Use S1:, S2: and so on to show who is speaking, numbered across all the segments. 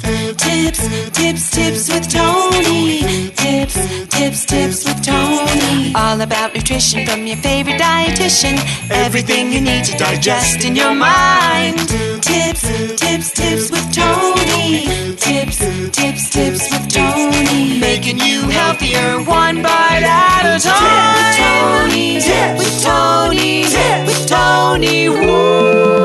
S1: Tips with Tony. Tips with Tony. All about nutrition from your favorite dietitian. Everything you need to digest in your mind. Tips with Tony. Tips with Tony. Making you healthier one bite at a time. With Tony. Woo.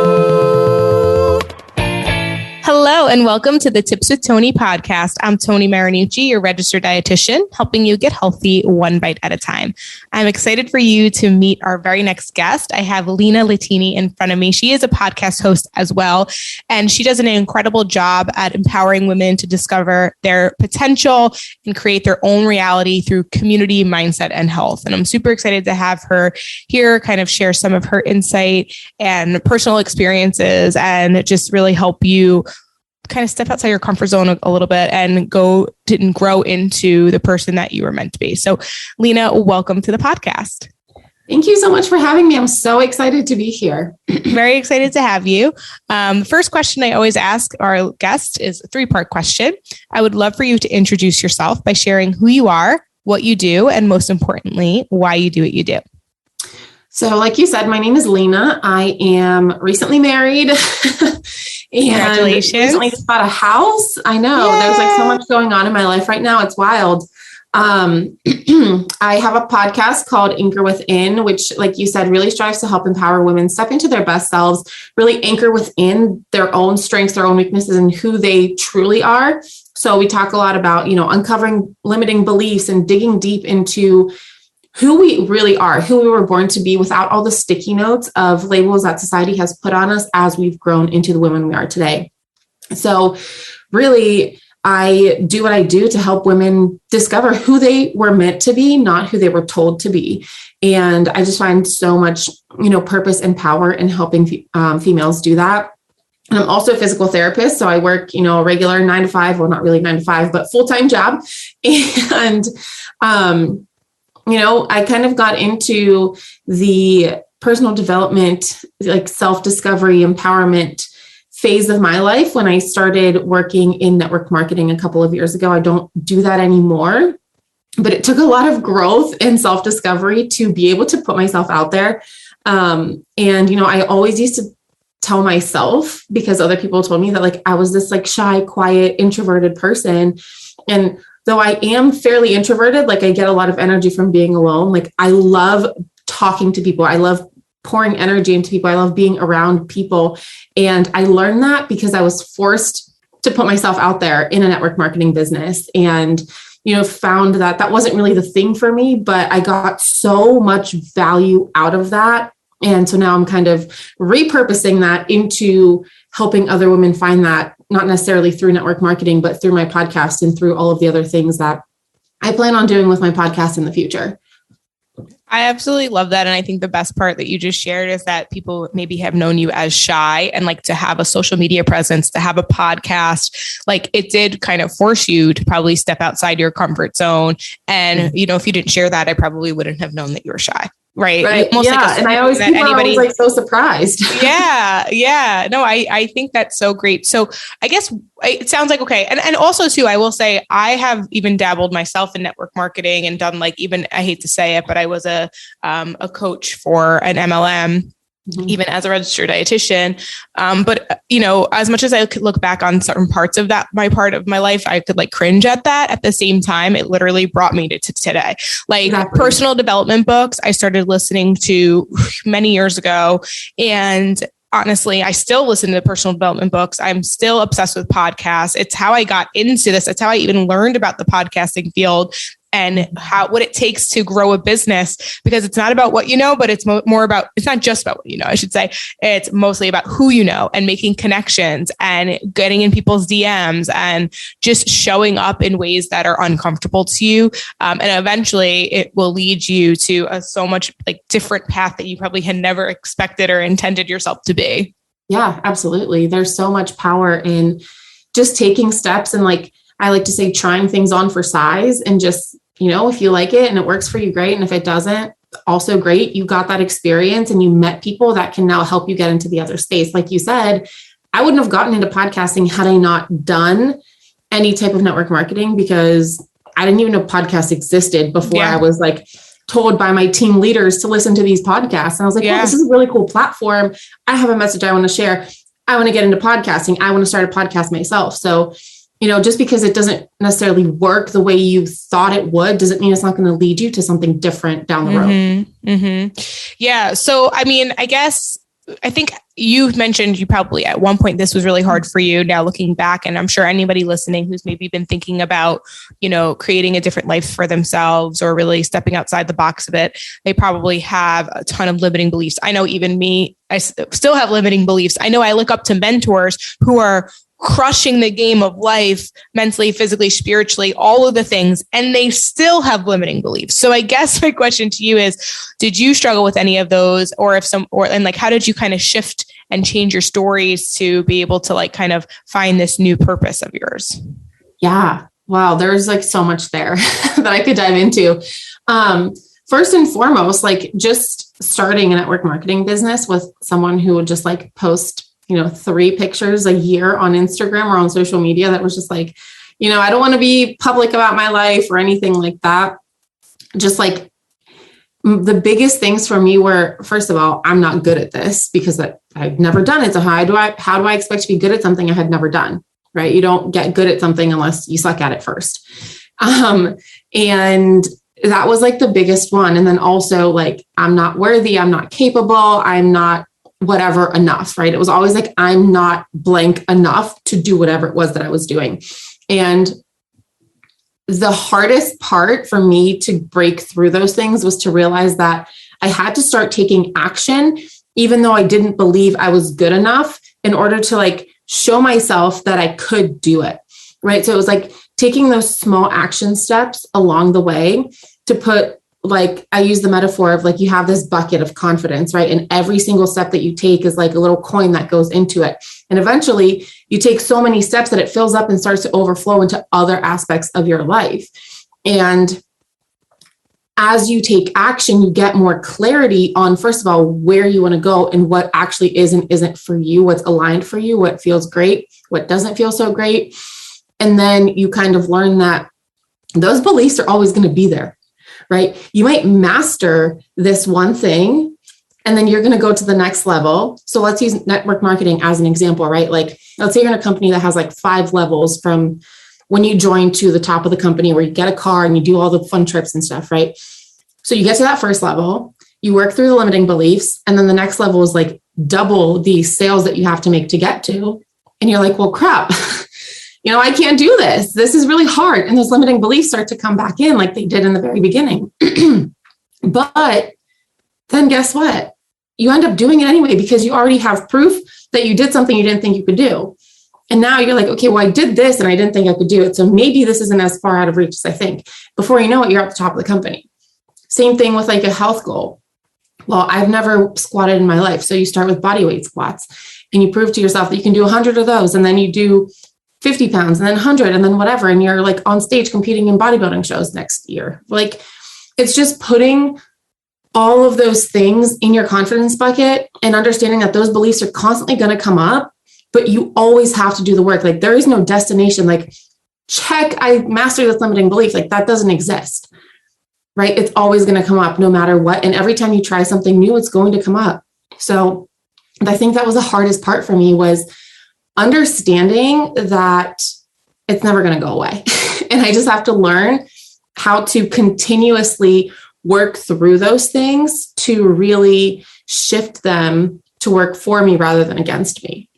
S2: Hello and welcome to the Tips with Tony podcast. I'm Tony Marinucci, your registered dietitian, helping you get healthy one bite at a time. I'm excited for you to meet our very next guest. I have Lina in front of me. She is a podcast host as well, and she does an incredible job at empowering women to discover their potential and create their own reality through community, mindset, and health. And I'm super excited to have her here, kind of share some of her insight and personal experiences and just really help you kind of step outside your comfort zone a little bit and grow into the person that you were meant to be. So Lina, welcome to the podcast.
S3: Thank you so much for having me. I'm so excited to be here.
S2: Very excited to have you. The first question I always ask our guests is a 3-part question. I would love for you to introduce yourself by sharing who you are, what you do, and most importantly, why you do what you do.
S3: So like you said, my name is Lina. I am recently married.
S2: Congratulations.
S3: And recently just bought a house. I know. Yay! There's like so much going on in my life right now. It's wild. I have a podcast called Anchor Within, which, like you said, really strives to help empower women step into their best selves, really anchor within their own strengths, their own weaknesses, and who they truly are. So we talk a lot about, uncovering limiting beliefs and digging deep into who we really are, who we were born to be without all the sticky notes of labels that society has put on us as we've grown into the women we are today. So really, I do what I do to help women discover who they were meant to be, not who they were told to be. And I just find so much, purpose and power in helping females do that. And I'm also a physical therapist. So I work, a regular 9 to 5, well, not really 9 to 5, but full-time job. And, I kind of got into the personal development, like self-discovery, empowerment phase of my life when I started working in network marketing a couple of years ago. I don't do that anymore, but it took a lot of growth and self-discovery to be able to put myself out there. I always used to tell myself, because other people told me that like I was this like shy, quiet, introverted person. And though I am fairly introverted, like I get a lot of energy from being alone. Like I love talking to people. I love pouring energy into people. I love being around people. And I learned that because I was forced to put myself out there in a network marketing business and, found that that wasn't really the thing for me, but I got so much value out of that. And so now I'm kind of repurposing that into helping other women find that, not necessarily through network marketing, but through my podcast and through all of the other things that I plan on doing with my podcast in the future.
S2: I absolutely love that. And I think the best part that you just shared is that people maybe have known you as shy, and like to have a social media presence, to have a podcast, like it did kind of force you to probably step outside your comfort zone. And, if you didn't share that, I probably wouldn't have known that you were shy. Right.
S3: Yeah. And I always, people are always like so surprised.
S2: Yeah. No, I think that's so great. So I guess it sounds like, okay. And also too, I will say I have even dabbled myself in network marketing and done like, even, I hate to say it, but I was a coach for an MLM. Even as a registered dietitian. But, as much as I could look back on certain parts of that, my part of my life, I could like cringe at that. At the same time, it literally brought me to today. Like exactly. Personal development books, I started listening to many years ago. And honestly, I still listen to personal development books. I'm still obsessed with podcasts. It's how I got into this. It's how I even learned about the podcasting field and what it takes to grow a business, because it's not about what you know, but it's more about, it's not just about what you know, I should say. It's mostly about who you know and making connections and getting in people's DMs and just showing up in ways that are uncomfortable to you. And eventually it will lead you to a so much like different path that you probably had never expected or intended yourself to be.
S3: Yeah, absolutely. There's so much power in just taking steps and like, I like to say trying things on for size and just, if you like it and it works for you, great. And if it doesn't, also great. You got that experience and you met people that can now help you get into the other space. Like you said, I wouldn't have gotten into podcasting had I not done any type of network marketing, because I didn't even know podcasts existed before I was like told by my team leaders to listen to these podcasts. And I was like, well, this is a really cool platform. I have a message I want to share. I want to get into podcasting. I want to start a podcast myself. So, just because it doesn't necessarily work the way you thought it would, doesn't mean it's not going to lead you to something different down the road.
S2: Mm-hmm. Yeah. So, I think you mentioned you probably at one point, this was really hard for you now looking back. And I'm sure anybody listening who's maybe been thinking about, creating a different life for themselves or really stepping outside the box a bit, they probably have a ton of limiting beliefs. I know even me, I still have limiting beliefs. I know I look up to mentors who are crushing the game of life mentally, physically, spiritually, all of the things, and they still have limiting beliefs. So I guess my question to you is, did you struggle with any of those, or how did you kind of shift and change your stories to be able to like kind of find this new purpose of yours?
S3: Yeah. Wow. There's like so much there that I could dive into. First and foremost, like just starting a network marketing business with someone who would just like post 3 pictures a year on Instagram or on social media. That was just like, I don't want to be public about my life or anything like that. Just like the biggest things for me were, first of all, I'm not good at this because I've never done it. So how do I expect to be good at something I had never done? Right. You don't get good at something unless you suck at it first. And that was like the biggest one. And then also like, I'm not worthy. I'm not capable. I'm not whatever enough, right? It was always like, I'm not blank enough to do whatever it was that I was doing. And the hardest part for me to break through those things was to realize that I had to start taking action, even though I didn't believe I was good enough, in order to like show myself that I could do it, right? So it was like taking those small action steps along the way to put, like, I use the metaphor of like, you have this bucket of confidence, right? And every single step that you take is like a little coin that goes into it. And eventually you take so many steps that it fills up and starts to overflow into other aspects of your life. And as you take action, you get more clarity on, first of all, where you want to go and what actually is and isn't for you, what's aligned for you, what feels great, what doesn't feel so great. And then you kind of learn that those beliefs are always going to be there. Right? You might master this one thing, and then you're going to go to the next level. So let's use network marketing as an example, right? Like, let's say you're in a company that has like 5 levels from when you join to the top of the company, where you get a car and you do all the fun trips and stuff, right? So you get to that first level, you work through the limiting beliefs, and then the next level is like double the sales that you have to make to get to. And you're like, well, crap. I can't do this. This is really hard. And those limiting beliefs start to come back in like they did in the very beginning. But then guess what? You end up doing it anyway, because you already have proof that you did something you didn't think you could do. And now you're like, okay, well, I did this and I didn't think I could do it. So maybe this isn't as far out of reach as I think. Before you know it, you're at the top of the company. Same thing with like a health goal. Well, I've never squatted in my life. So you start with body weight squats and you prove to yourself that you can do 100 of those. And then you do 50 pounds and then 100 and then whatever. And you're like on stage competing in bodybuilding shows next year. Like, it's just putting all of those things in your confidence bucket and understanding that those beliefs are constantly going to come up, but you always have to do the work. Like, there is no destination. Like, check, I mastered this limiting belief. Like, that doesn't exist, right? It's always going to come up no matter what. And every time you try something new, it's going to come up. So I think that was the hardest part for me, was understanding that it's never going to go away. And I just have to learn how to continuously work through those things to really shift them to work for me rather than against me.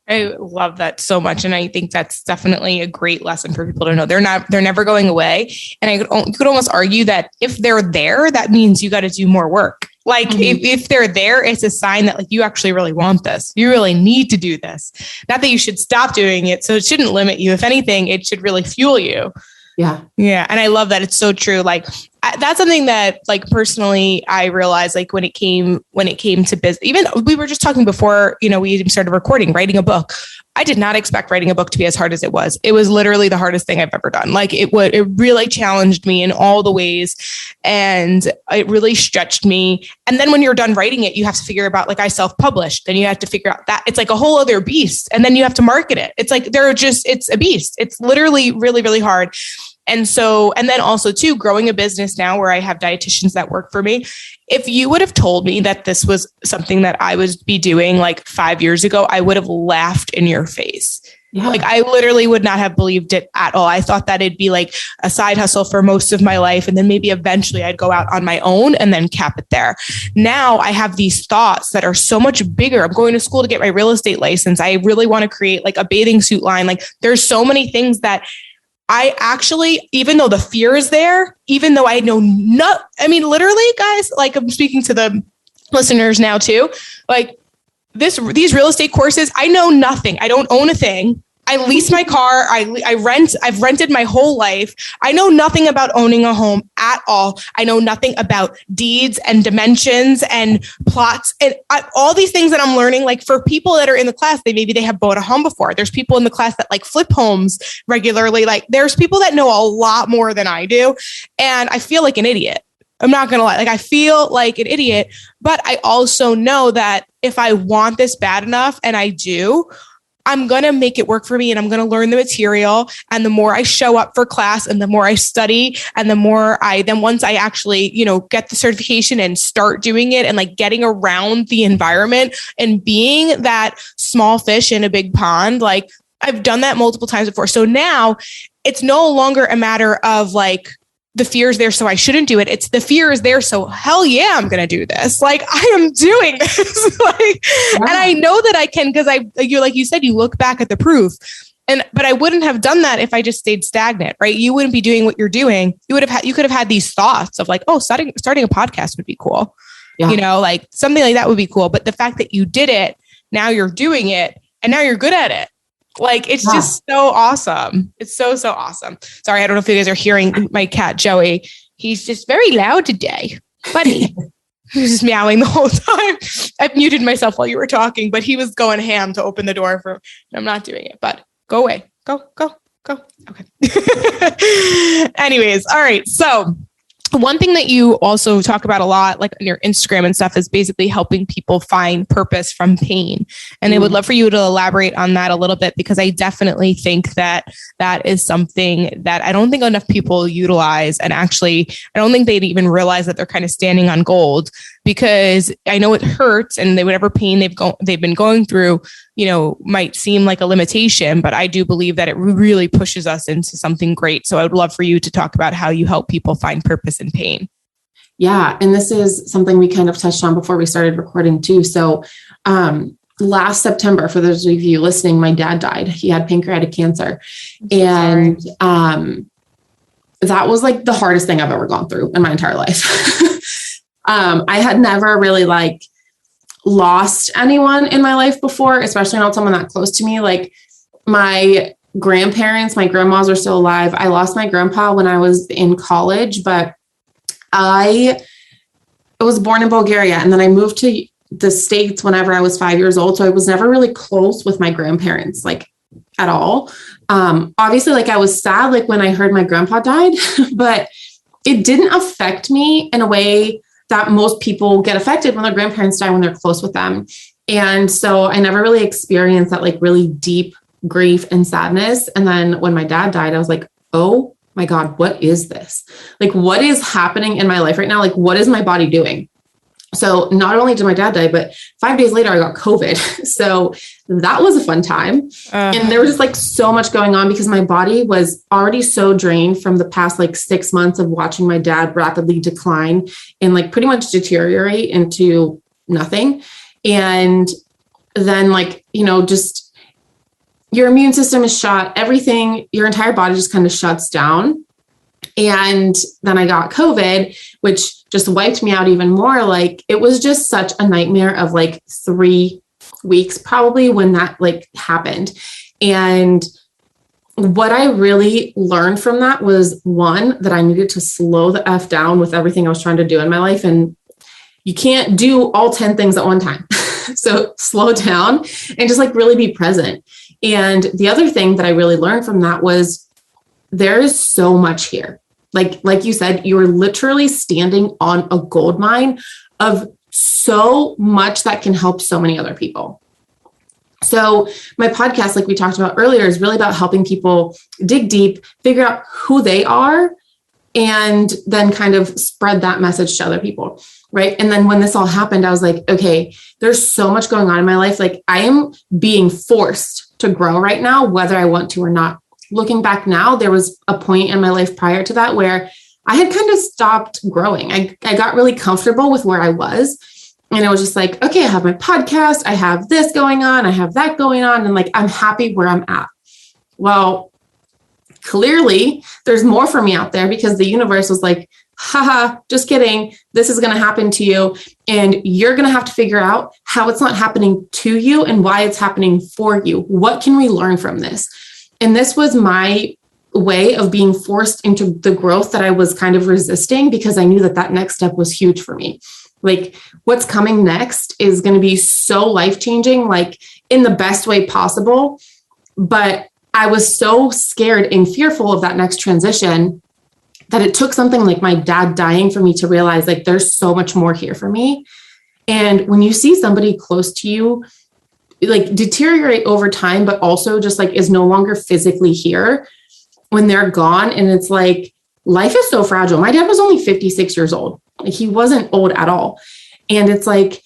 S2: I love that so much. And I think that's definitely a great lesson for people to know. They're never going away. And you could almost argue that if they're there, that means you got to do more work. Like, if they're there, it's a sign that like you actually really want this. You really need to do this. Not that you should stop doing it. So it shouldn't limit you. If anything, it should really fuel you.
S3: Yeah.
S2: Yeah. And I love that. It's so true. Like, that's something that like personally, I realized like when it came to business, even we were just talking before, we even started recording, writing a book. I did not expect writing a book to be as hard as it was. It was literally the hardest thing I've ever done. Like it really challenged me in all the ways, and it really stretched me. And then when you're done writing it, you have to figure about, like, I self-published, then you have to figure out that it's like a whole other beast. And then you have to market it. It's like, it's a beast. It's literally really, really hard. And then also too, growing a business now where I have dietitians that work for me. If you would have told me that this was something that I would be doing like 5 years ago, I would have laughed in your face. Yeah. Like I literally would not have believed it at all. I thought that it'd be like a side hustle for most of my life. And then maybe eventually I'd go out on my own and then cap it there. Now I have these thoughts that are so much bigger. I'm going to school to get my real estate license. I really want to create like a bathing suit line. Like there's so many things that I actually, even though the fear is there, even though I know literally, guys, like I'm speaking to the listeners now too, like these real estate courses, I know nothing. I don't own a thing. I lease my car. I've rented my whole life. I know nothing about owning a home at all. I know nothing about deeds and dimensions and plots and all these things that I'm learning. Like for people that are in the class, maybe they have bought a home before. There's people in the class that like flip homes regularly. Like there's people that know a lot more than I do. And I feel like an idiot. I'm not going to lie. Like I feel like an idiot, but I also know that if I want this bad enough, and I do, I'm going to make it work for me, and I'm going to learn the material. And the more I show up for class and the more I study and the more then once I actually, get the certification and start doing it and like getting around the environment and being that small fish in a big pond, like I've done that multiple times before. So now it's no longer a matter of like, the fear is there, so I shouldn't do it. It's the fear is there, so hell yeah, I'm going to do this. Like I am doing this. And I know that I can, because you're like you said, you look back at the proof. But I wouldn't have done that if I just stayed stagnant, right? You wouldn't be doing what you're doing. You could have had these thoughts of like, oh, starting a podcast would be cool. Yeah. Like something like that would be cool. But the fact that you did it, now you're doing it, and now you're good at it. Like, it's just so awesome. It's so, so awesome. Sorry, I don't know if you guys are hearing my cat, Joey. He's just very loud today. Buddy. He was just meowing the whole time. I muted myself while you were talking, but he was going ham to open the door for, I'm not doing it, but go away. Go. Okay. Anyways. All right. So one thing that you also talk about a lot, like on your Instagram and stuff, is basically helping people find purpose from pain. And I would love for you to elaborate on that a little bit, because I definitely think that is something that I don't think enough people utilize. And actually, I don't think they'd even realize that they're kind of standing on gold, because I know it hurts, and whatever pain they've been going through, might seem like a limitation, but I do believe that it really pushes us into something great. So I would love for you to talk about how you help people find purpose in pain.
S3: Yeah. And this is something we kind of touched on before we started recording too. So, last September, for those of you listening, my dad died. He had pancreatic cancer. And, that was like the hardest thing I've ever gone through in my entire life. I had never really lost anyone in my life before, especially not someone that close to me. Like my grandparents, my grandmas are still alive. I lost my grandpa when I was in college, but I was born in Bulgaria, and then I moved to the States whenever I was 5 years old. So I was never really close with my grandparents, at all. Obviously, I was sad, when I heard my grandpa died, but it didn't affect me in a way that most people get affected when their grandparents die, when they're close with them. And so I never really experienced that really deep grief and sadness. And then when my dad died, I was like, oh my God, what is this? What is happening in my life right now? What is my body doing? So not only did my dad die, but 5 days later I got COVID. So that was a fun time. And there was just so much going on, because my body was already so drained from the past 6 months of watching my dad rapidly decline and pretty much deteriorate into nothing. And then just your immune system is shot, everything, your entire body just kind of shuts down. And then I got COVID, which just wiped me out even more. It was just such a nightmare of 3 weeks probably when that happened. And what I really learned from that was, one, that I needed to slow the F down with everything I was trying to do in my life. And you can't do all 10 things at one time. So slow down and just really be present. And the other thing that I really learned from that was there is so much here. Like you said, you're literally standing on a gold mine of so much that can help so many other people. So my podcast, like we talked about earlier, is really about helping people dig deep, figure out who they are, and then kind of spread that message to other people. Right. And then when this all happened, I was like, okay, there's so much going on in my life. Like I am being forced to grow right now, whether I want to or not. Looking back now, there was a point in my life prior to that where I had kind of stopped growing. I got really comfortable with where I was. And it was just like, okay, I have my podcast. I have this going on. I have that going on. And like, I'm happy where I'm at. Well, clearly there's more for me out there because the universe was like, haha, just kidding. This is going to happen to you. And you're going to have to figure out how it's not happening to you and why it's happening for you. What can we learn from this? And this was my way of being forced into the growth that I was kind of resisting because I knew that that next step was huge for me. Like what's coming next is going to be so life-changing, like in the best way possible. But I was so scared and fearful of that next transition that it took something like my dad dying for me to realize like there's so much more here for me. And when you see somebody close to you like deteriorate over time, but also just like is no longer physically here when they're gone, and it's like life is so fragile. My dad was only 56 years old. Like he wasn't old at all. And it's like,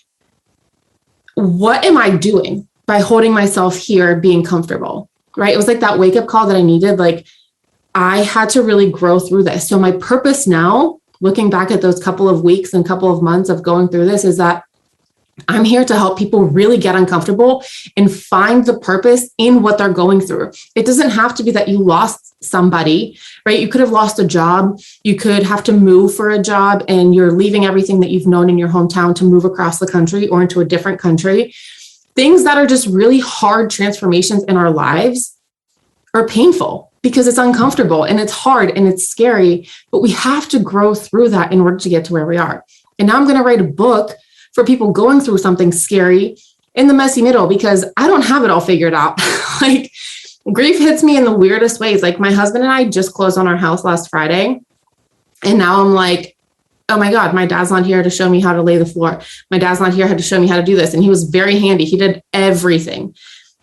S3: what am I doing by holding myself here, being comfortable? Right. It was like that wake up call that I needed. Like I had to really grow through this. So my purpose now, looking back at those couple of weeks and couple of months of going through this, is that I'm here to help people really get uncomfortable and find the purpose in what they're going through. It doesn't have to be that you lost somebody, right? You could have lost a job. You could have to move for a job and you're leaving everything that you've known in your hometown to move across the country or into a different country. Things that are just really hard transformations in our lives are painful because it's uncomfortable and it's hard and it's scary, but we have to grow through that in order to get to where we are. And now I'm going to write a book for people going through something scary in the messy middle because I don't have it all figured out. Like grief hits me in the weirdest ways. Like my husband and I just closed on our house last Friday. And now I'm like, oh my God, my dad's not here to show me how to lay the floor. My dad's not here to show me how to do this. And he was very handy. He did everything.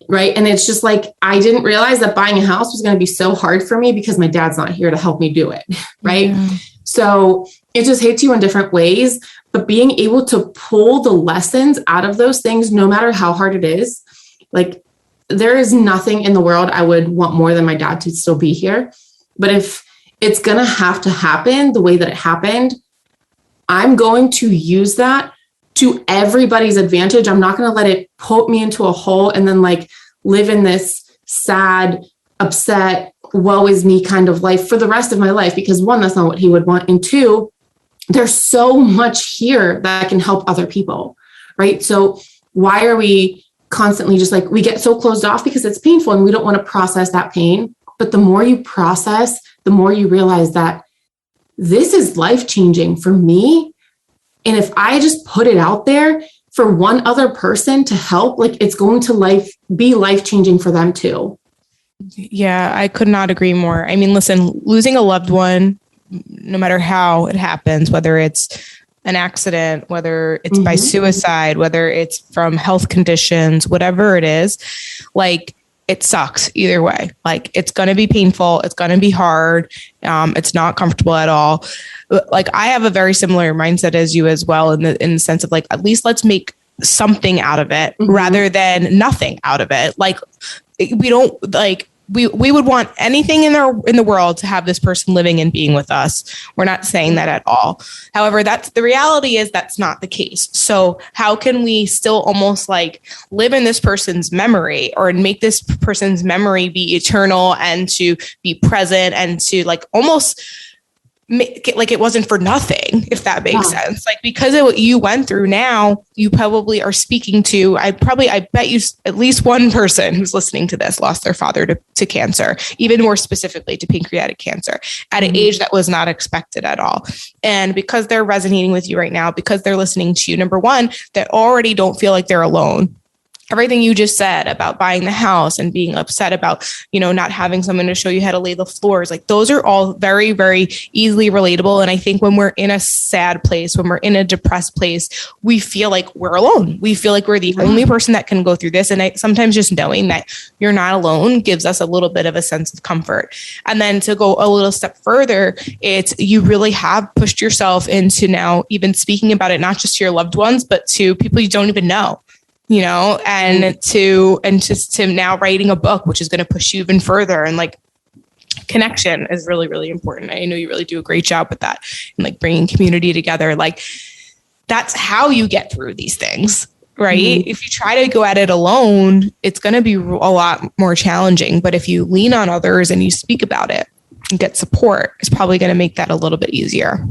S3: Right. And it's just like, I didn't realize that buying a house was going to be so hard for me because my dad's not here to help me do it. Right. Yeah. So it just hits you in different ways, but being able to pull the lessons out of those things, no matter how hard it is, like there is nothing in the world I would want more than my dad to still be here. But if it's going to have to happen the way that it happened, I'm going to use that to everybody's advantage. I'm not going to let it put me into a hole and then like live in this sad, upset, woe is me kind of life for the rest of my life. Because one, that's not what he would want. And two, there's so much here that can help other people, right? So why are we constantly just like, we get so closed off because it's painful and we don't want to process that pain. But the more you process, the more you realize that this is life-changing for me. And if I just put it out there for one other person to help, like it's going to be life-changing for them too.
S2: Yeah, I could not agree more. I mean, listen, losing a loved one, no matter how it happens, whether it's an accident, whether it's by suicide, whether it's from health conditions, whatever it is, like it sucks either way. Like it's going to be painful. It's going to be hard. It's not comfortable at all. Like I have a very similar mindset as you as well, in the sense of like, at least let's make something out of it rather than nothing out of it. Like we don't like, we would want anything in the world to have this person living and being with us. We're not saying that at all. However, that's the reality is that's not the case. So how can we still almost like live in this person's memory or make this person's memory be eternal and to be present and to like almost make it like it wasn't for nothing, if that makes sense. Like because of what you went through now, you probably are speaking to, I bet you at least one person who's listening to this lost their father to cancer, even more specifically to pancreatic cancer at an age that was not expected at all. And because they're resonating with you right now, because they're listening to you, number one, they already don't feel like they're alone. everything you just said about buying the house and being upset about, not having someone to show you how to lay the floors, like those are all very, very easily relatable. And I think when we're in a sad place, when we're in a depressed place, we feel like we're alone. We feel like we're the only person that can go through this. And sometimes just knowing that you're not alone gives us a little bit of a sense of comfort. And then to go a little step further, it's you really have pushed yourself into now even speaking about it, not just to your loved ones, but to people you don't even know. And to now writing a book, which is going to push you even further. And like connection is really, really important. I know you really do a great job with that and like bringing community together. Like that's how you get through these things, right? Mm-hmm. If you try to go at it alone, it's going to be a lot more challenging. But if you lean on others and you speak about it and get support, it's probably going to make that a little bit easier.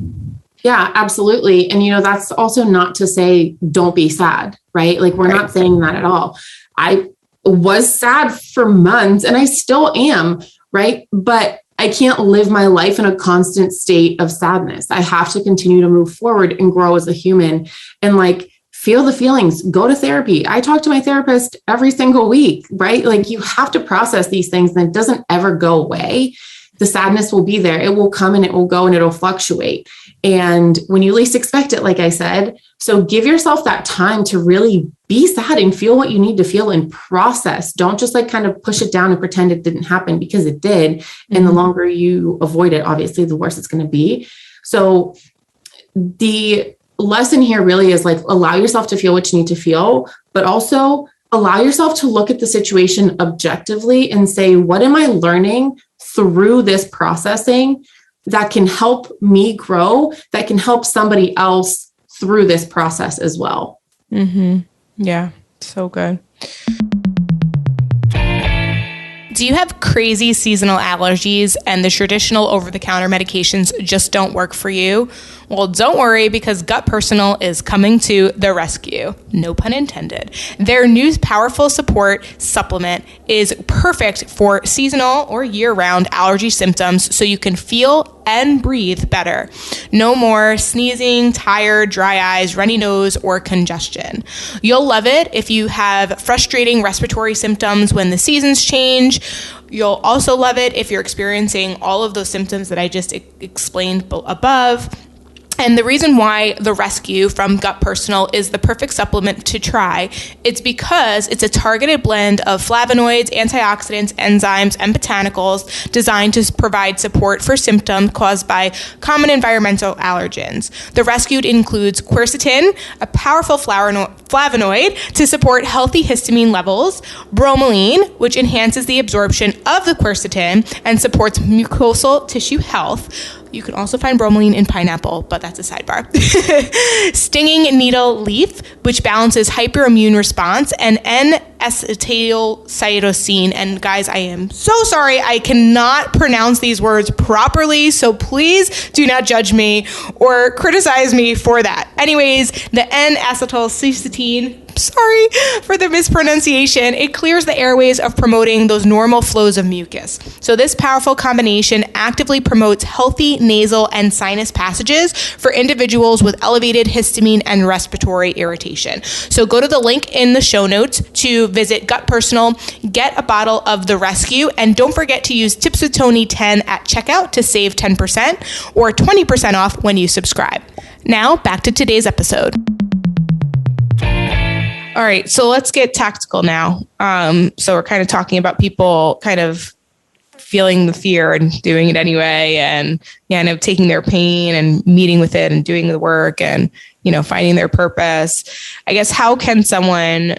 S3: Yeah, absolutely. And, that's also not to say don't be sad, right? Like we're not saying that at all. I was sad for months and I still am, right? But I can't live my life in a constant state of sadness. I have to continue to move forward and grow as a human and like feel the feelings, go to therapy. I talk to my therapist every single week, right? Like you have to process these things and it doesn't ever go away. The sadness will be there. It will come and it will go and it'll fluctuate. And when you least expect it, like I said, so give yourself that time to really be sad and feel what you need to feel and process. Don't just like kind of push it down and pretend it didn't happen because it did. Mm-hmm. And the longer you avoid it, obviously, the worse it's going to be. So the lesson here really is like, allow yourself to feel what you need to feel, but also allow yourself to look at the situation objectively and say, what am I learning through this processing that can help me grow, that can help somebody else through this process as well?
S2: Mm-hmm. Yeah, so good. Do you have crazy seasonal allergies and the traditional over-the-counter medications just don't work for you? Well, don't worry, because Gut Personal is coming to the rescue. No pun intended. Their new powerful support supplement is perfect for seasonal or year-round allergy symptoms so you can feel and breathe better. No more sneezing, tired, dry eyes, runny nose, or congestion. You'll love it if you have frustrating respiratory symptoms when the seasons change. You'll also love it if you're experiencing all of those symptoms that I just explained above. And the reason why the Rescue from Gut Personal is the perfect supplement to try, it's because it's a targeted blend of flavonoids, antioxidants, enzymes, and botanicals designed to provide support for symptoms caused by common environmental allergens. The Rescued includes quercetin, a powerful flavonoid to support healthy histamine levels, bromelain, which enhances the absorption of the quercetin and supports mucosal tissue health. You can also find bromelain in pineapple, but that's a sidebar. Stinging needle leaf, which balances hyperimmune response, and N-acetylcytosine. And guys, I am so sorry. I cannot pronounce these words properly, so please do not judge me or criticize me for that. Anyways, the N-acetylcytosine, sorry for the mispronunciation. It clears the airways of promoting those normal flows of mucus. So this powerful combination actively promotes healthy nasal and sinus passages for individuals with elevated histamine and respiratory irritation. So go to the link in the show notes to visit Gut Personal, get a bottle of the Rescue, and don't forget to use Tips with Tony 10 at checkout to save 10% or 20% off when you subscribe. Now back to today's episode. All right, so let's get tactical now. So we're kind of talking about people kind of feeling the fear and doing it anyway, and taking their pain and meeting with it and doing the work and, finding their purpose. I guess, how can someone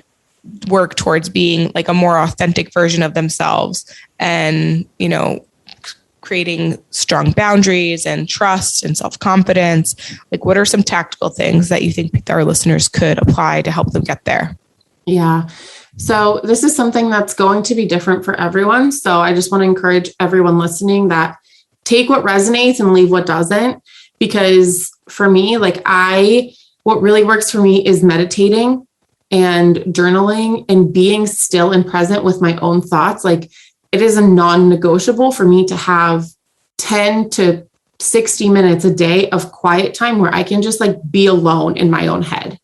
S2: work towards being like a more authentic version of themselves and, creating strong boundaries and trust and self-confidence? Like, what are some tactical things that you think our listeners could apply to help them get there?
S3: Yeah. So this is something that's going to be different for everyone. So I just want to encourage everyone listening that take what resonates and leave what doesn't. Because for me, what really works for me is meditating and journaling and being still and present with my own thoughts. Like, it is a non-negotiable for me to have 10 to 60 minutes a day of quiet time where I can just be alone in my own head.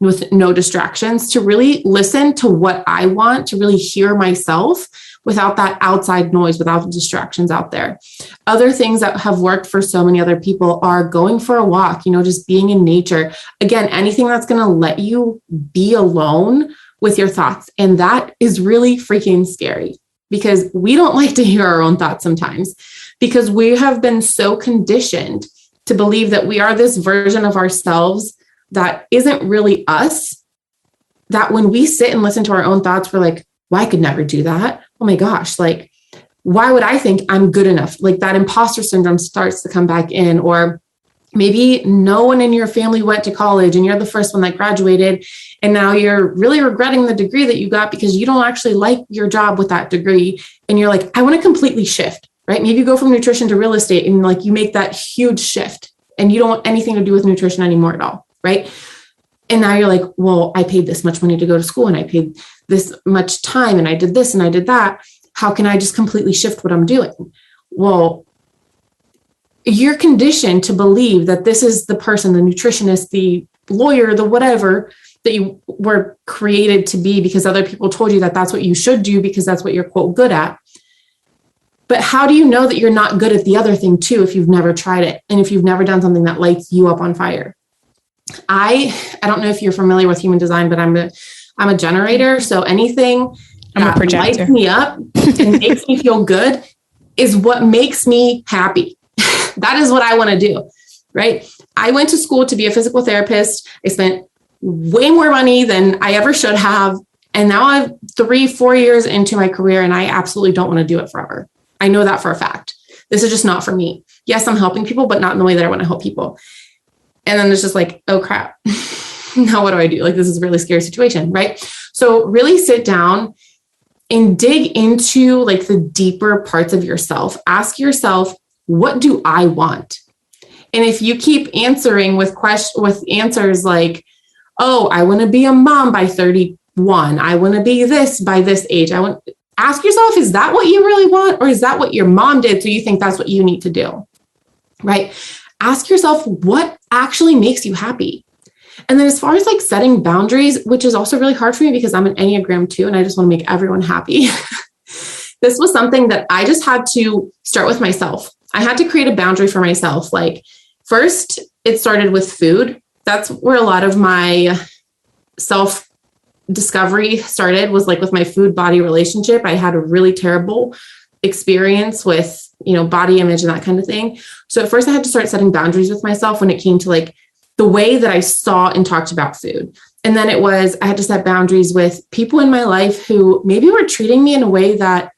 S3: with no distractions, to really listen to what I want, to really hear myself without that outside noise, without the distractions out there. Other things that have worked for so many other people are going for a walk, just being in nature. Again, anything that's going to let you be alone with your thoughts. And that is really freaking scary because we don't like to hear our own thoughts sometimes because we have been so conditioned to believe that we are this version of ourselves that isn't really us, that when we sit and listen to our own thoughts, we're like, well, I could never do that. Oh my gosh, like, why would I think I'm good enough? Like that imposter syndrome starts to come back in, or maybe no one in your family went to college and you're the first one that graduated. And now you're really regretting the degree that you got because you don't actually like your job with that degree. And you're like, I want to completely shift, right? Maybe you go from nutrition to real estate and like you make that huge shift and you don't want anything to do with nutrition anymore at all, right? And now you're like, well, I paid this much money to go to school and I paid this much time and I did this and I did that. How can I just completely shift what I'm doing? Well, you're conditioned to believe that this is the person, the nutritionist, the lawyer, the whatever that you were created to be because other people told you that that's what you should do because that's what you're, quote, good at. But how do you know that you're not good at the other thing too if you've never tried it and if you've never done something that lights you up on fire? I don't know if you're familiar with human design, but I'm a generator. So anything that lights me up and makes me feel good is what makes me happy. That is what I want to do, right? I went to school to be a physical therapist. I spent way more money than I ever should have. And now I'm 3-4 years into my career and I absolutely don't want to do it forever. I know that for a fact. This is just not for me. Yes, I'm helping people, but not in the way that I want to help people. And then it's just like, oh crap. Now what do I do? Like, this is a really scary situation, right? So really sit down and dig into like the deeper parts of yourself. Ask yourself, what do I want? And if you keep answering with answers like, oh, I want to be a mom by 31. I want to be this by this age. Ask yourself, is that what you really want? Or is that what your mom did? So you think that's what you need to do, right? Ask yourself what actually makes you happy. And then as far as like setting boundaries, which is also really hard for me because I'm an Enneagram 2 and I just want to make everyone happy. This was something that I just had to start with myself. I had to create a boundary for myself. Like first, it started with food. That's where a lot of my self-discovery started, was like with my food-body relationship. I had a really terrible experience with, body image and that kind of thing. So at first I had to start setting boundaries with myself when it came to like the way that I saw and talked about food. And then I had to set boundaries with people in my life who maybe were treating me in a way that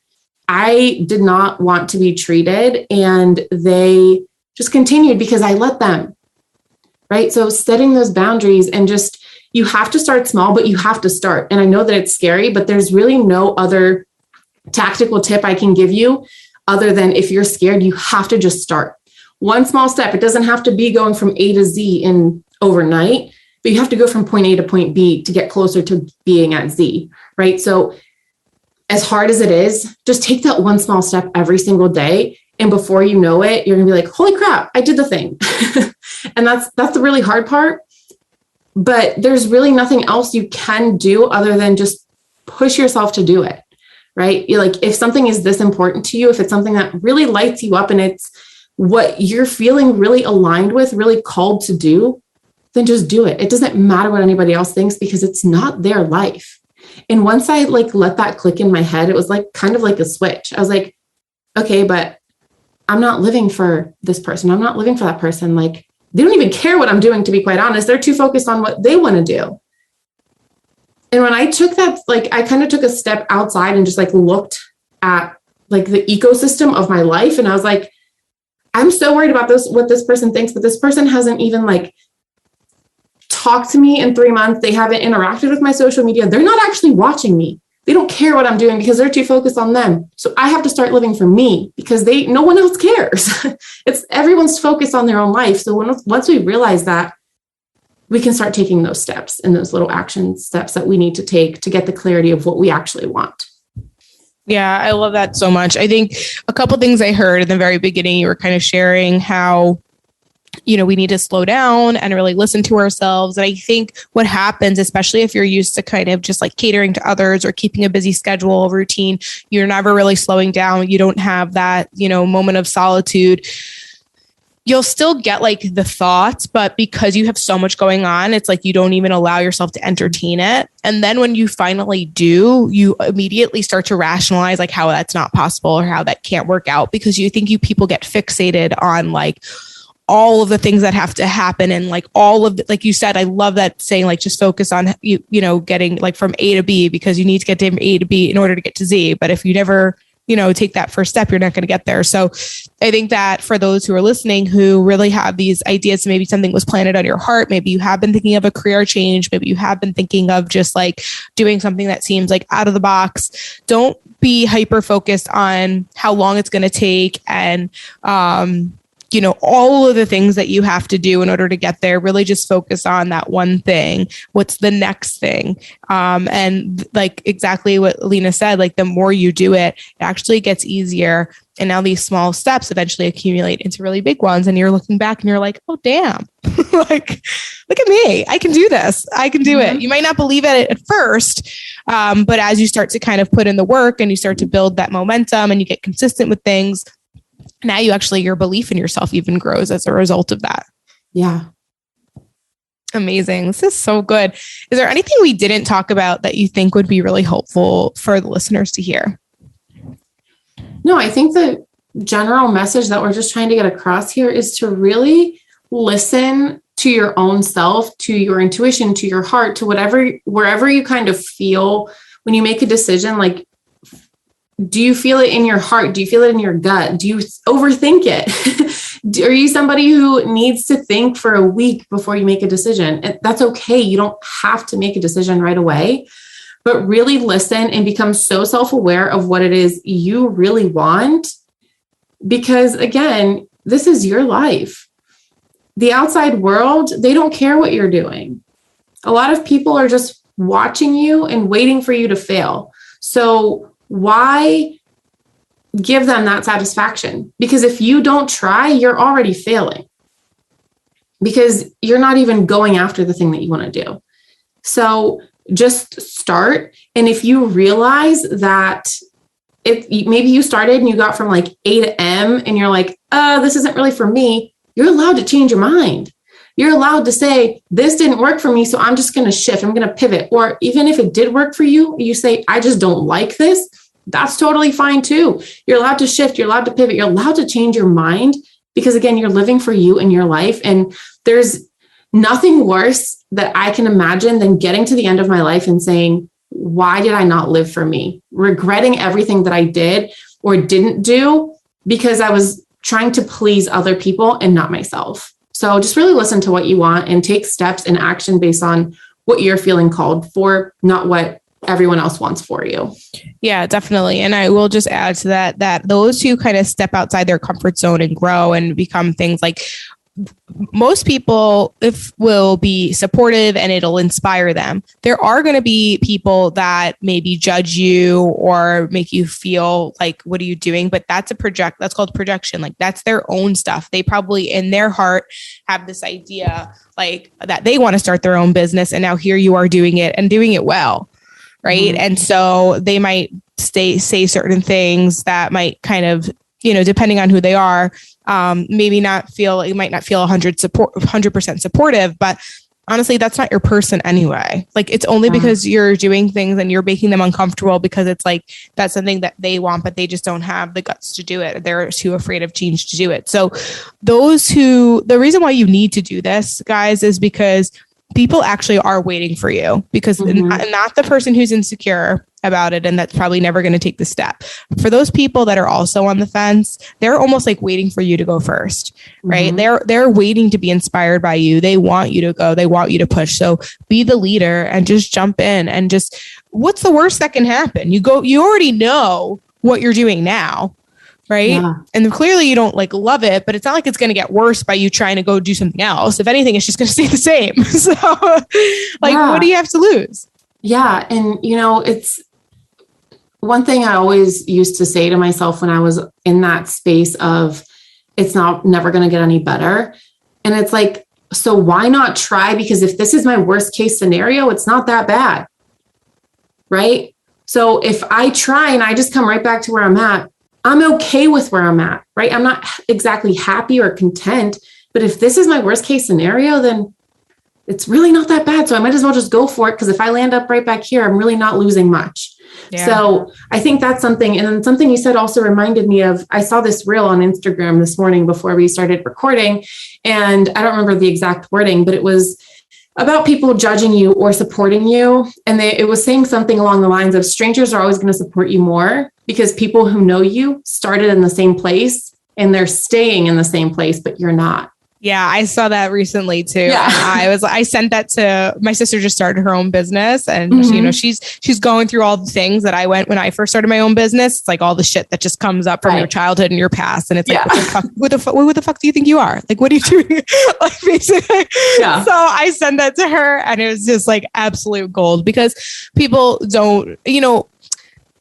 S3: I did not want to be treated. And they just continued because I let them, right? So setting those boundaries and just, you have to start small, but you have to start. And I know that it's scary, but there's really no other tactical tip I can give you other than if you're scared, you have to just start. One small step. It doesn't have to be going from A to Z in overnight, but you have to go from point A to point B to get closer to being at Z, right? So as hard as it is, just take that one small step every single day. And before you know it, you're going to be like, holy crap, I did the thing. And that's the really hard part. But there's really nothing else you can do other than just push yourself to do it, right? You're like, if something is this important to you, if it's something that really lights you up and it's what you're feeling really aligned with, really called to do, then just do it. It doesn't matter what anybody else thinks because it's not their life. And once I let that click in my head, it was kind of like a switch. I was like, okay, but I'm not living for this person. I'm not living for that person. Like, they don't even care what I'm doing, to be quite honest. They're too focused on what they want to do. And when I took that, I kind of took a step outside and just looked at the ecosystem of my life. And I was like, I'm so worried about what this person thinks, but this person hasn't even talked to me in 3 months. They haven't interacted with my social media. They're not actually watching me. They don't care what I'm doing because they're too focused on them. So I have to start living for me because no one else cares. It's everyone's focused on their own life. So once we realize that, we can start taking those steps and those little action steps that we need to take to get the clarity of what we actually want.
S2: Yeah, I love that so much. I think a couple things I heard in the very beginning, you were kind of sharing how we need to slow down and really listen to ourselves. And I think what happens, especially if you're used to kind of just like catering to others or keeping a busy schedule routine, you're never really slowing down. You don't have that, moment of solitude. You'll still get like the thoughts, but because you have so much going on, it's like you don't even allow yourself to entertain it. And then when you finally do, you immediately start to rationalize like how that's not possible or how that can't work out, because you think people get fixated on like all of the things that have to happen. And like all of like you said, I love that saying, like, just focus on, getting like from A to B, because you need to get to A to B in order to get to Z. But if you never, take that first step, you're not going to get there. So I think that for those who are listening, who really have these ideas, maybe something was planted on your heart, maybe you have been thinking of a career change, maybe you have been thinking of just like doing something that seems like out of the box. Don't be hyper focused on how long it's going to take and, all of the things that you have to do in order to get there. Really just focus on that one thing. What's the next thing? And like exactly what Lina said, like the more you do it, it actually gets easier. And now these small steps eventually accumulate into really big ones. And you're looking back and you're like, oh, damn, like, look at me. I can do this. I can do it. You might not believe it at first. But as you start to kind of put in the work and you start to build that momentum and you get consistent with things, now your belief in yourself even grows as a result of that.
S3: Yeah.
S2: Amazing. This is so good. Is there anything we didn't talk about that you think would be really helpful for the listeners to hear?
S3: No, I think the general message that we're just trying to get across here is to really listen to your own self, to your intuition, to your heart, to wherever you kind of feel when you make a decision. Like, do you feel it in your heart? Do you feel it in your gut? Do you overthink it? Are you somebody who needs to think for a week before you make a decision? And that's okay. You don't have to make a decision right away, but really listen and become so self-aware of what it is you really want. Because again, this is your life. The outside world, they don't care what you're doing. A lot of people are just watching you and waiting for you to fail. So why give them that satisfaction? Because if you don't try, you're already failing, because you're not even going after the thing that you want to do. So just start. And if you realize that maybe you started and you got from like A to M and you're like, this isn't really for me, you're allowed to change your mind. You're allowed to say, this didn't work for me, so I'm just going to shift. I'm going to pivot. Or even if it did work for you, you say, I just don't like this. That's totally fine too. You're allowed to shift. You're allowed to pivot. You're allowed to change your mind, because again, you're living for you in your life. And there's nothing worse that I can imagine than getting to the end of my life and saying, why did I not live for me? Regretting everything that I did or didn't do because I was trying to please other people and not myself. So just really listen to what you want and take steps and action based on what you're feeling called for, not what everyone else wants for you.
S2: Yeah, definitely. And I will just add to that those who kind of step outside their comfort zone and grow and become things like, most people will be supportive and it'll inspire them. There are going to be people that maybe judge you or make you feel like, what are you doing? But that's called projection. Like, that's their own stuff. They probably in their heart have this idea like that they want to start their own business. And now here you are doing it and doing it well. Right. Mm-hmm. And so they might say certain things that might kind of, depending on who they are, maybe not feel, you might not feel 100% supportive, but honestly, that's not your person anyway. Like, it's only because you're doing things and you're making them uncomfortable, because it's like, that's something that they want, but they just don't have the guts to do it. They're too afraid of change to do it. So the reason why you need to do this, guys, is because people actually are waiting for you, because not the person who's insecure about it and that's probably never going to take the step. For those people that are also on the fence, they're almost like waiting for you to go first, right? They're waiting to be inspired by you. They want you to go. They want you to push. So be the leader and just jump in, and just, what's the worst that can happen? You already know what you're doing now. Right. Yeah. And clearly you don't like love it, but it's not like it's going to get worse by you trying to go do something else. If anything, it's just going to stay the same. So what do you have to lose?
S3: Yeah. And, it's one thing I always used to say to myself when I was in that space of, it's never going to get any better. And it's like, so why not try? Because if this is my worst case scenario, it's not that bad. Right? So if I try and I just come right back to where I'm at, I'm okay with where I'm at, right? I'm not exactly happy or content, but if this is my worst case scenario, then it's really not that bad. So I might as well just go for it. Because if I land up right back here, I'm really not losing much. Yeah. So I think that's something. And then something you said also reminded me of, I saw this reel on Instagram this morning before we started recording. And I don't remember the exact wording, but it was about people judging you or supporting you. And it was saying something along the lines of strangers are always going to support you more because people who know you started in the same place and they're staying in the same place, but you're not.
S2: Yeah, I saw that recently too.
S3: Yeah.
S2: I sent that to my sister. Just started her own business, and you know she's going through all the things that I went when I first started my own business. It's like all the shit that just comes up from your childhood and your past, and it's like, who the fuck do you think you are? Like, what are you doing? Like, basically. Yeah. So I sent that to her, and it was just like absolute gold because people don't, you know,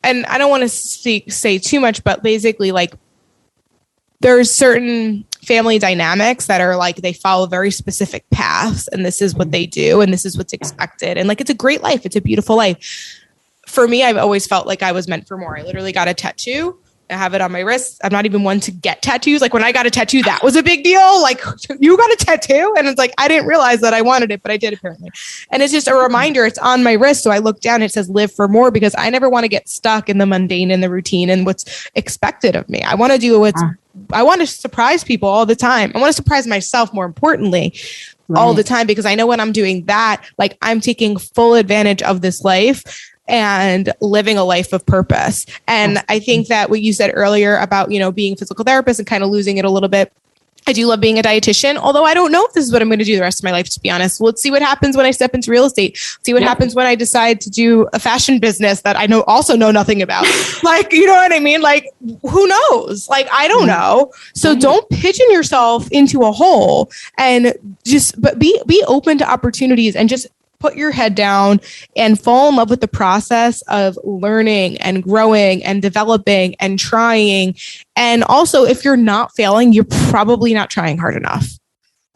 S2: and I don't want to say too much, but basically, like, there's certain family dynamics that are like, they follow very specific paths and this is what they do. And this is what's expected. And like, it's a great life. It's a beautiful life. For me, I've always felt like I was meant for more. I literally got a tattoo. I have it on my wrist. I'm not even one to get tattoos. Like when I got a tattoo, that was a big deal. Like, you got a tattoo? And it's like, I didn't realize that I wanted it, but I did apparently. And it's just a reminder. It's on my wrist. So I look down, it says live for more, because I never want to get stuck in the mundane and the routine and what's expected of me. I want to do I want to surprise people all the time. I want to surprise myself, more importantly, all the time, because I know when I'm doing that, like, I'm taking full advantage of this life and living a life of purpose. And I think that what you said earlier about, you know, being a physical therapist and kind of losing it a little bit. I do love being a dietitian, although I don't know if this is what I'm going to do the rest of my life, to be honest. Let's see what happens when I step into real estate. See what happens when I decide to do a fashion business that I also know nothing about. Like, you know what I mean? Like, who knows? Like, I don't know. So don't pigeon yourself into a hole, and but be open to opportunities and just put your head down and fall in love with the process of learning and growing and developing and trying. And also, if you're not failing, you're probably not trying hard enough.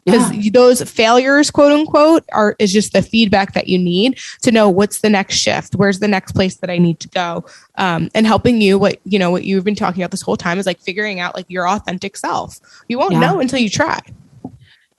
S2: Because those failures, quote unquote, is just the feedback that you need to know what's the next shift, where's the next place that I need to go, and helping you. What you've been talking about this whole time is like figuring out like your authentic self. You won't know until you try.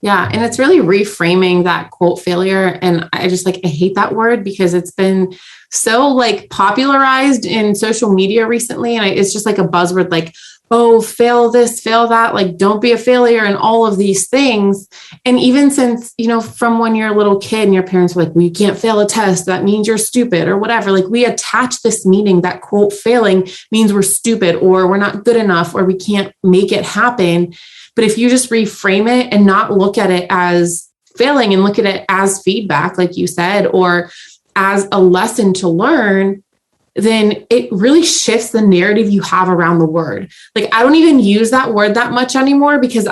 S3: Yeah. And it's really reframing that quote failure. And I hate that word because it's been so like popularized in social media recently. And it's just like a buzzword, like, oh, fail this, fail that, like, don't be a failure and all of these things. And even since, from when you're a little kid and your parents were like, well, you can't fail a test, that means you're stupid or whatever. Like, we attach this meaning that quote failing means we're stupid or we're not good enough or we can't make it happen. But if you just reframe it and not look at it as failing and look at it as feedback, like you said, or as a lesson to learn, then it really shifts the narrative you have around the word. Like, I don't even use that word that much anymore because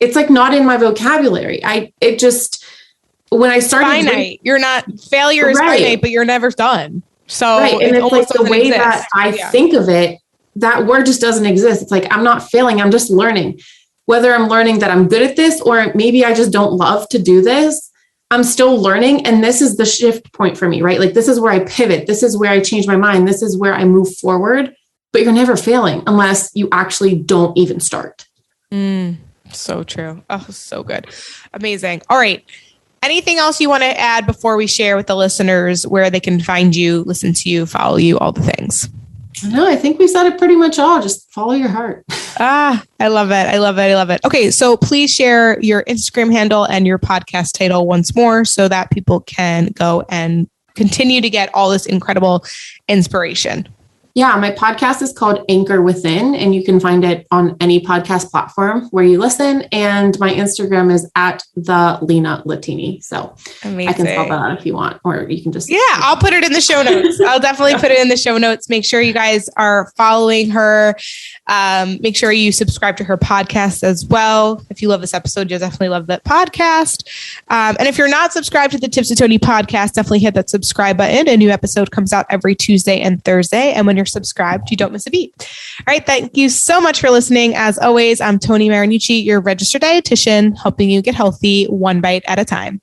S3: it's like not in my vocabulary. When I started,
S2: finite. You're not, failure is finite, but you're never done. So
S3: and it's like the way that I think of it, that word just doesn't exist. It's like, I'm not failing. I'm just learning. Whether I'm learning that I'm good at this, or maybe I just don't love to do this, I'm still learning. And this is the shift point for me, right? Like, this is where I pivot. This is where I change my mind. This is where I move forward, but you're never failing unless you actually don't even start.
S2: So true. Oh, so good. Amazing. All right. Anything else you want to add before we share with the listeners where they can find you, listen to you, follow you, all the things?
S3: No, I think we said it pretty much all. Just follow your heart.
S2: I love it. I love it. I love it. Okay. So please share your Instagram handle and your podcast title once more so that people can go and continue to get all this incredible inspiration.
S3: Yeah, my podcast is called Anchor Within, and you can find it on any podcast platform where you listen. And my Instagram is at the Lina Latini. So amazing. I can spell that out if you want, or you can just.
S2: Yeah, I'll put it in the show notes. I'll definitely put it in the show notes. Make sure you guys are following her. Make sure you subscribe to her podcast as well. If you love this episode, you'll definitely love that podcast. And if you're not subscribed to the Tips with Tony podcast, definitely hit that subscribe button. A new episode comes out every Tuesday and Thursday. And when you're you're subscribed, you don't miss a beat. All right. Thank you so much for listening. As always, I'm Toni Marinucci, your registered dietitian, helping you get healthy one bite at a time.